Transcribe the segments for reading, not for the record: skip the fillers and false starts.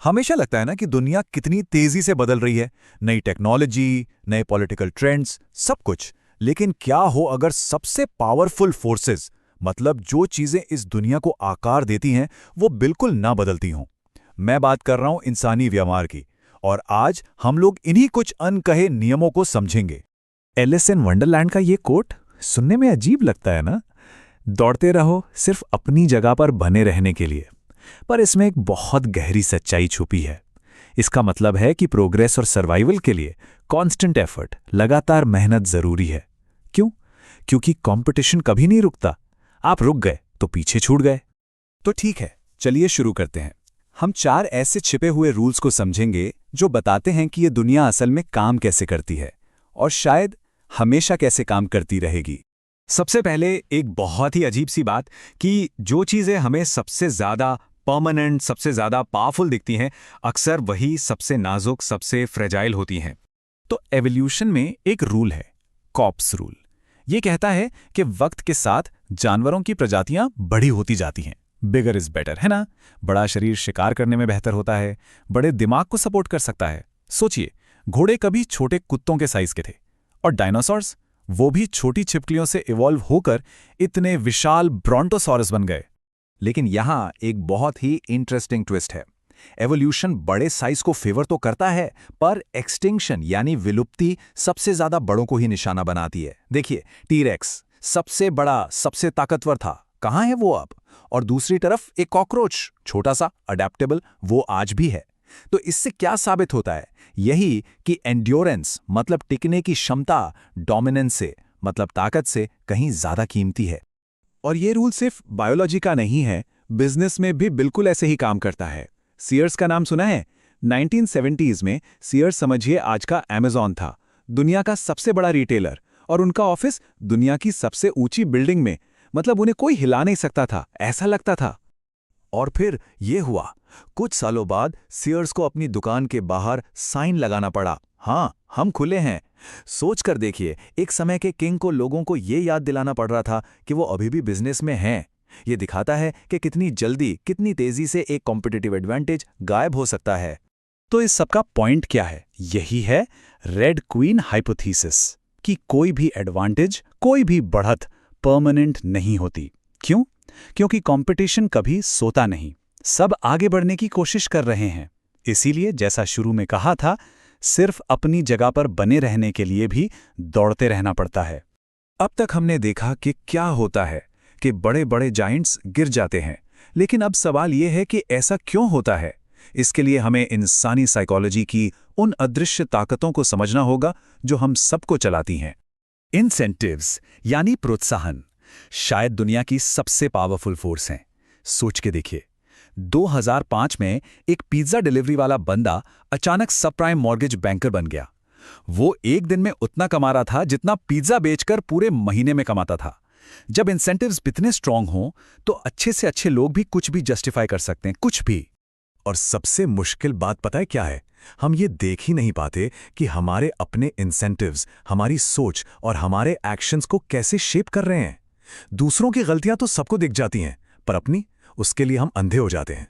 हमेशा लगता है ना कि दुनिया कितनी तेजी से बदल रही है। नई टेक्नोलॉजी, नए पॉलिटिकल ट्रेंड्स, सब कुछ। लेकिन क्या हो अगर सबसे पावरफुल फोर्सेस, मतलब जो चीजें इस दुनिया को आकार देती हैं, वो बिल्कुल ना बदलती हों। मैं बात कर रहा हूं इंसानी व्यवहार की। और आज हम लोग इन्हीं कुछ अनकहे नियमों को समझेंगे। एलिस इन वंडरलैंड का ये कोट सुनने में अजीब लगता है ना। दौड़ते रहो सिर्फ अपनी जगह पर बने रहने के लिए। पर इसमें एक बहुत गहरी सच्चाई छुपी है। इसका मतलब है कि प्रोग्रेस और सर्वाइवल के लिए कांस्टेंट एफर्ट, लगातार मेहनत जरूरी है। क्यों? क्योंकि कंपटीशन कभी नहीं रुकता। आप रुक गए तो पीछे छूट गए। तो ठीक है, चलिए शुरू करते हैं। हम 4 ऐसे छिपे हुए रूल्स को समझेंगे जो बताते हैं कि ये दुनिया असल में काम कैसे करती है, और शायद हमेशा कैसे काम करती रहेगी। सबसे पहले एक बहुत ही अजीब सी बात कि जो चीज़ें हमें सबसे ज़्यादा परमानेंट, सबसे ज़्यादा पावरफुल दिखती हैं, अक्सर वही सबसे नाजुक, सबसे फ्रेजाइल होती हैं। तो एवोल्यूशन में एक रूल है, कॉप्स रूल। ये कहता है कि वक्त के साथ जानवरों की प्रजातियां बड़ी होती जाती हैं। बिगर इज बेटर, है ना। बड़ा शरीर शिकार करने में बेहतर होता है, बड़े दिमाग को सपोर्ट कर सकता है। सोचिए, घोड़े कभी छोटे कुत्तों के साइज के थे, और डायनासोर्स, वो भी छोटी छिपकलियों से इवॉल्व होकर इतने विशाल ब्रोंटोसॉरस बन गए। लेकिन यहां एक बहुत ही इंटरेस्टिंग ट्विस्ट है। एवोल्यूशन बड़े साइज को फेवर तो करता है, पर एक्सटिंक्शन यानी विलुप्ति सबसे ज्यादा बड़ों को ही निशाना बनाती है। देखिए, टीरेक्स सबसे बड़ा, सबसे ताकतवर था, कहां है वो अब? और दूसरी तरफ एक कॉकरोच, छोटा सा, अडेप्टेबल, वो आज भी है। तो इससे क्या साबित होता है? यही कि एंड्योरेंस मतलब टिकने की क्षमता, डोमिनेंस से मतलब ताकत से कहीं ज्यादा कीमती है। और ये रूल सिर्फ बायोलॉजी का नहीं है, बिजनेस में भी बिल्कुल ऐसे ही काम करता है। सीयर्स का नाम सुना है? 1970s में सीयर्स समझिए आज का अमेज़न था, दुनिया का सबसे बड़ा रिटेलर, और उनका ऑफिस दुनिया की सबसे ऊंची बिल्डिंग में। मतलब उन्हें कोई हिला नहीं सकता था, ऐसा लगता था। और फिर ये हुआ, कुछ सालों बाद सीयर्स को अपनी दुकान के बाहर साइन लगाना पड़ा, हाँ, हम खुले हैं। सोच कर देखिए, एक समय के किंग को लोगों को ये याद दिलाना पड़ रहा था कि वो अभी भी बिजनेस में हैं। ये दिखाता है कि कितनी जल्दी, कितनी तेजी से एक कॉम्पिटिटिव एडवांटेज गायब हो सकता है। तो इस सबका पॉइंट क्या है? यही है रेड क्वीन हाइपोथेसिस, कि कोई भी एडवांटेज, कोई भी बढ़त परमानेंट नहीं होती। क्यों? क्योंकि कंपटीशन कभी सोता नहीं, सब आगे बढ़ने की कोशिश कर रहे हैं। इसीलिए जैसा शुरू में कहा था, सिर्फ अपनी जगह पर बने रहने के लिए भी दौड़ते रहना पड़ता है। अब तक हमने देखा कि क्या होता है कि बड़े बड़े जायंट्स गिर जाते हैं, लेकिन अब सवाल यह है कि ऐसा क्यों होता है। इसके लिए हमें इंसानी साइकोलॉजी की उन अदृश्य ताकतों को समझना होगा जो हम सबको चलाती हैं। इंसेंटिव्स यानी प्रोत्साहन शायद दुनिया की सबसे पावरफुल फोर्स हैं। सोच के देखिए, 2005 में एक पिज्जा डिलीवरी वाला बंदा अचानक सबप्राइम मॉर्गेज बैंकर बन गया। वो एक दिन में उतना कमा रहा था जितना पिज्जा बेचकर पूरे महीने में कमाता था। जब इंसेंटिव्स इतने स्ट्रांग हों, तो अच्छे से अच्छे लोग भी कुछ भी जस्टिफाई कर सकते हैं, कुछ भी। और सबसे मुश्किल बात पता है क्या है? हम ये देख ही नहीं पाते कि हमारे अपने इंसेंटिव्स हमारी सोच और हमारे एक्शंस को कैसे शेप कर रहे हैं। दूसरों की गलतियां तो सबको दिख जाती हैं, पर अपनी, उसके लिए हम अंधे हो जाते हैं।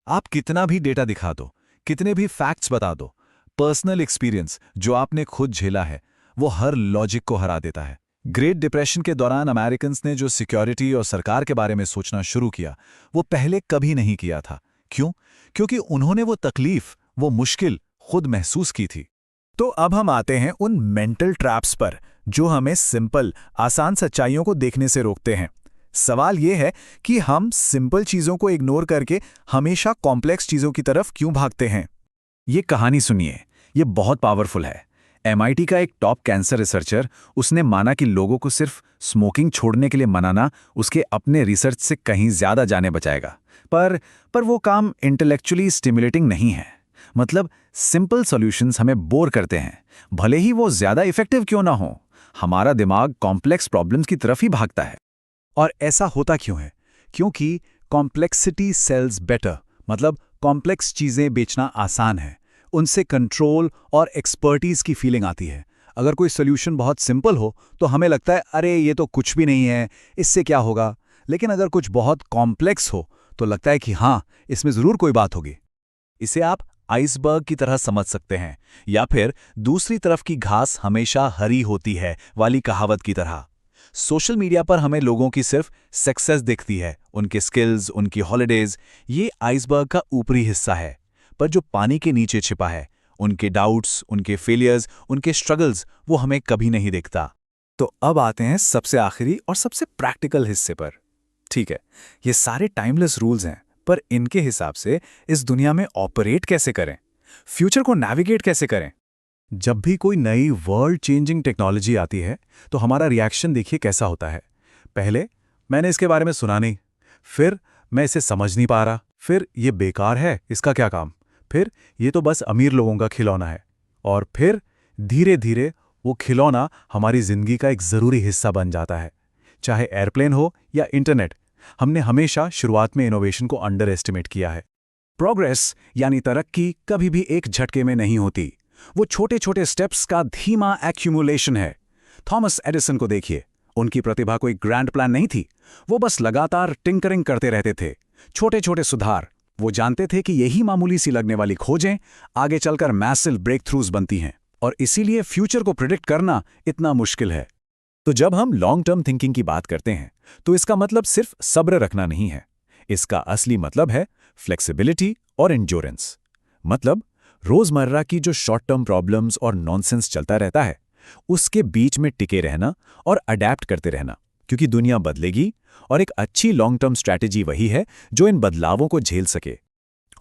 आप कितना भी डेटा दिखा दो, कितने भी फैक्ट्स बता दो, पर्सनल एक्सपीरियंस जो आपने खुद झेला है, वो हर लॉजिक को हरा देता है। ग्रेट डिप्रेशन के दौरान अमेरिकन्स ने जो सिक्योरिटी और सरकार के बारे में सोचना शुरू किया, वो पहले कभी नहीं किया था। क्यों? क्योंकि उन्होंने वो तकलीफ, वो मुश्किल खुद महसूस की थी। तो अब हम आते हैं उन मेंटल ट्रैप्स पर जो हमें सिंपल, आसान सच्चाइयों को देखने से रोकते हैं। सवाल यह है कि हम सिंपल चीजों को इग्नोर करके हमेशा कॉम्प्लेक्स चीजों की तरफ क्यों भागते हैं। ये कहानी सुनिए, ये बहुत पावरफुल है। MIT का एक टॉप कैंसर रिसर्चर, उसने माना कि लोगों को सिर्फ स्मोकिंग छोड़ने के लिए मनाना उसके अपने रिसर्च से कहीं ज्यादा जाने बचाएगा। पर वो काम इंटेलेक्चुअली स्टिमुलेटिंग नहीं है। मतलब सिंपल सॉल्यूशंस हमें बोर करते हैं, भले ही वो ज्यादा इफेक्टिव क्यों ना हो। हमारा दिमाग कॉम्प्लेक्स प्रॉब्लम्स की तरफ ही भागता है। और ऐसा होता क्यों है? क्योंकि कॉम्प्लेक्सिटी सेल्स बेटर, मतलब कॉम्प्लेक्स चीजें बेचना आसान है, उनसे कंट्रोल और एक्सपर्टीज की फीलिंग आती है। अगर कोई सोल्यूशन बहुत सिंपल हो तो हमें लगता है अरे ये तो कुछ भी नहीं है, इससे क्या होगा। लेकिन अगर कुछ बहुत कॉम्प्लेक्स हो तो लगता है कि हाँ, इसमें जरूर कोई बात होगी। इसे आप आइसबर्ग की तरह समझ सकते हैं, या फिर दूसरी तरफ की घास हमेशा हरी होती है वाली कहावत की तरह। सोशल मीडिया पर हमें लोगों की सिर्फ सक्सेस दिखती है, उनके स्किल्स, उनकी हॉलिडेज, ये आइसबर्ग का ऊपरी हिस्सा है। पर जो पानी के नीचे छिपा है, उनके डाउट्स, उनके फेलियर्स, उनके स्ट्रगल्स, वो हमें कभी नहीं दिखता। तो अब आते हैं सबसे आखिरी और सबसे प्रैक्टिकल हिस्से पर। ठीक है, ये सारे टाइमलेस रूल्स हैं, पर इनके हिसाब से इस दुनिया में ऑपरेट कैसे करें, फ्यूचर को नेविगेट कैसे करें? जब भी कोई नई वर्ल्ड चेंजिंग टेक्नोलॉजी आती है तो हमारा रिएक्शन देखिए कैसा होता है। पहले मैंने इसके बारे में सुना नहीं, फिर मैं इसे समझ नहीं पा रहा, फिर ये बेकार है, इसका क्या काम, फिर ये तो बस अमीर लोगों का खिलौना है, और फिर धीरे धीरे वो खिलौना हमारी जिंदगी का एक ज़रूरी हिस्सा बन जाता है। चाहे एयरप्लेन हो या इंटरनेट, हमने हमेशा शुरुआत में इनोवेशन को अंडर एस्टिमेट किया है। प्रोग्रेस यानी तरक्की कभी भी एक झटके में नहीं होती, वो छोटे छोटे स्टेप्स का धीमा एक्यूमुलेशन है। थॉमस एडिसन को देखिए, उनकी प्रतिभा कोई ग्रैंड प्लान नहीं थी, वो बस लगातार टिंकरिंग करते रहते थे, छोटे छोटे सुधार। वो जानते थे कि यही मामूली सी लगने वाली खोजें आगे चलकर मैसिव ब्रेक थ्रूज बनती हैं, और इसीलिए फ्यूचर को प्रिडिक्ट करना इतना मुश्किल है। तो जब हम लॉन्ग टर्म थिंकिंग की बात करते हैं तो इसका मतलब सिर्फ सब्र रखना नहीं है। इसका असली मतलब है फ्लेक्सिबिलिटी और एंड्योरेंस। मतलब रोजमर्रा की जो शॉर्ट टर्म प्रॉब्लम्स और नॉनसेंस चलता रहता है, उसके बीच में टिके रहना और अडैप्ट करते रहना, क्योंकि दुनिया बदलेगी और एक अच्छी लॉन्ग टर्म स्ट्रैटेजी वही है जो इन बदलावों को झेल सके।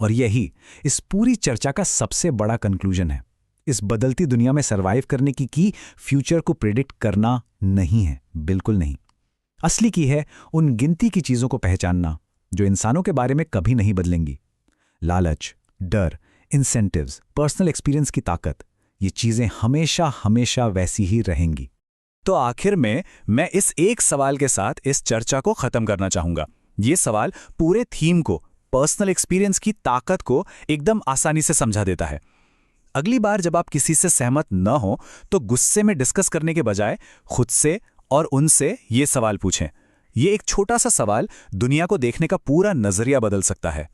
और यही इस पूरी चर्चा का सबसे बड़ा कंक्लूजन है। इस बदलती दुनिया में सर्वाइव करने की फ्यूचर को प्रिडिक्ट करना नहीं है, बिल्कुल नहीं। असली की है उन गिनती की चीजों को पहचानना जो इंसानों के बारे में कभी नहीं बदलेंगी। लालच, डर, इंसेंटिव्स, पर्सनल एक्सपीरियंस की ताकत, ये चीजें हमेशा हमेशा वैसी ही रहेंगी। तो आखिर में मैं इस एक सवाल के साथ इस चर्चा को खत्म करना चाहूंगा। ये सवाल पूरे थीम को, पर्सनल एक्सपीरियंस की ताकत को एकदम आसानी से समझा देता है। अगली बार जब आप किसी से सहमत न हो तो गुस्से में डिस्कस करने के बजाय खुद से और उनसे ये सवाल पूछें। ये एक छोटा सा सवाल दुनिया को देखने का पूरा नजरिया बदल सकता है।